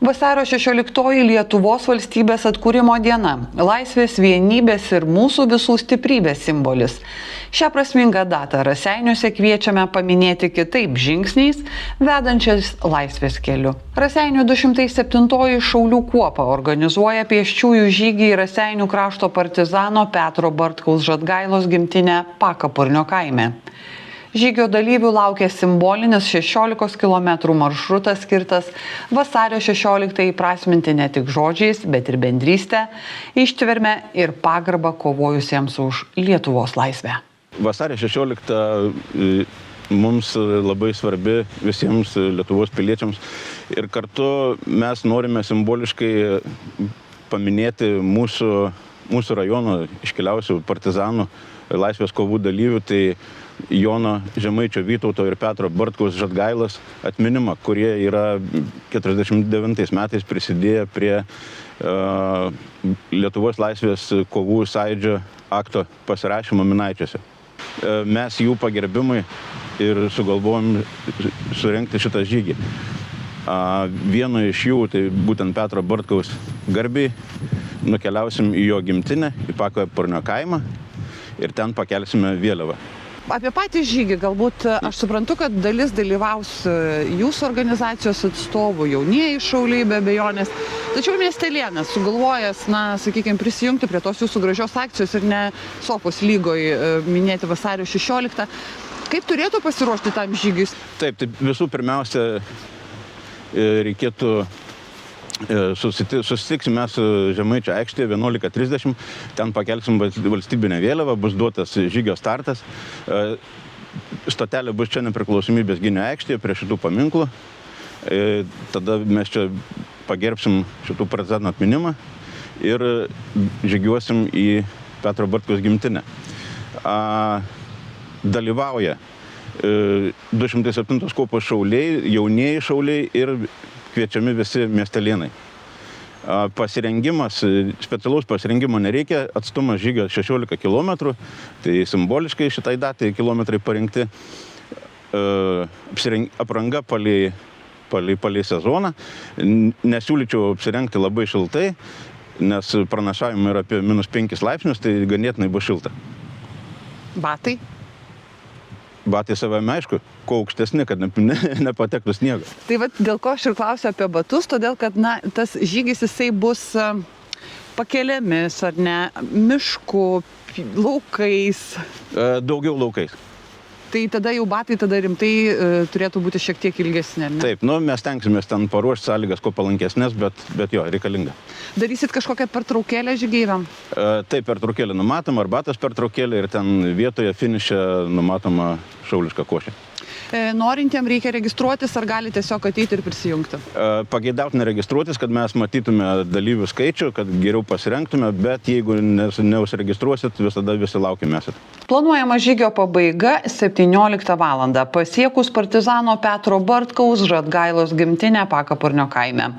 Vasario 16 Lietuvos valstybės atkūrimo diena – laisvės, vienybės ir mūsų visų stiprybės simbolis. Šią prasmingą datą Raseiniuose kviečiame paminėti kitaip žingsniais, vedančiais laisvės keliu. Raseinių 207 Šaulių kuopa organizuoja pėsčiųjų žygį į Raseinių krašto partizano Petro Bartkaus Žadgailos gimtinę Pakapurnio kaime. Žygio dalyvių laukia simbolinis 16 km maršrutas skirtas vasario 16 įprasminti ne tik žodžiais, bet ir bendrystę, ištvermę ir pagarbą kovojusiems už Lietuvos laisvę. Vasario 16 mums labai svarbi visiems Lietuvos piliečiams ir kartu mes norime simboliškai paminėti mūsų rajono iškiliausių partizanų laisvės kovų dalyvių, tai Jono Žemaičio Vytauto ir Petro Bartkaus Žadgailos atminimą, kurie yra 49 metais prisidėję prie Lietuvos laisvės kovų sąjūdžio akto pasirašymo Minaičiuose. Mes jų pagerbimui ir sugalvojom surengti šitą žygį. Vienu iš jų, tai būtent Petro Bartkaus garbiai, nukeliausim į jo gimtinę, į Pakapurnio kaimą ir ten pakelsime vėliavą. Apie patį žygį galbūt aš suprantu, kad dalis dalyvaus jūsų organizacijos atstovų, jaunieji šauliai be abejonės. Tačiau miestelėnas sugalvojęs, sakykime, prisijungti prie tos jūsų gražios akcijos ir ne Sopos lygoje minėti vasario 16. Kaip turėtų pasiruošti tam žygiui? Taip, visų pirmiausia reikėtų susitiksime su Žemaičio aikštėje 11:30, ten pakelsim valstybinę vėliavą, bus duotas žygio startas. Stotelė bus čia Nepriklausomybės gynimo aikštėje prie šitų paminklų. Tada mes čia pagerbsim šitų partizanų atminimą ir žygiuosim į Petro Bartkaus gimtinę. Dalyvauja 207 kuopos šauliai, jaunieji šauliai ir kviečiami visi miestelėnai. Specialaus pasirengimo nereikia, atstumas žygio 16 km, tai simboliškai šitai datai kilometrai parinkti. Apranga palei sezoną. Nesiūlyčiau apsirengti labai šiltai, nes pranašavimai yra apie -5 laipsnius, tai ganėtinai bus šilta. Batai? Batai savame aišku, kuo aukštesni, kad nepatektų sniego. Tai dėl ko aš ir klausiu apie batus, todėl kad tas žygis jisai bus pakeliamis, ar ne, mišku, laukais. Daugiau laukais. Tai tada jau batai rimtai turėtų būti šiek tiek ilgesni, ne? Taip, mes tenksimės ten paruošti sąlygas kuo palankesnės, bet jo, reikalinga. Darysit kažkokią pertraukėlę žygeiviam? Taip, pertraukėlę numatoma, arbatos pertraukėlė ir ten vietoje finiše numatoma šauliška košė. Norintiem reikia registruotis, ar gali tiesiog ateiti ir prisijungti? Pageidautina registruotis, kad mes matytume dalyvių skaičių, kad geriau pasirengtume, bet jeigu neusiregistruosit, visada visi laukiam esat. Planuojama žygio pabaiga 17 val. Pasiekus partizano Petro Bartkaus Žadgailos gimtinę Pakapurnio kaime.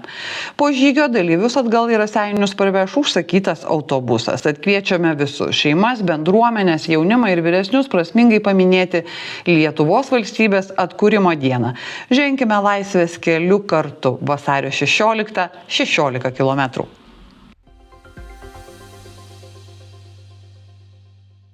Po žygio dalyvius atgal į Raseinius parveš užsakytas autobusas. Tad kviečiame visus šeimas, bendruomenės, jaunimą ir vyresnius prasmingai paminėti Lietuvos valstybės atkūrimo dieną. Ženkime laisvės keliu kartu vasario 16 km.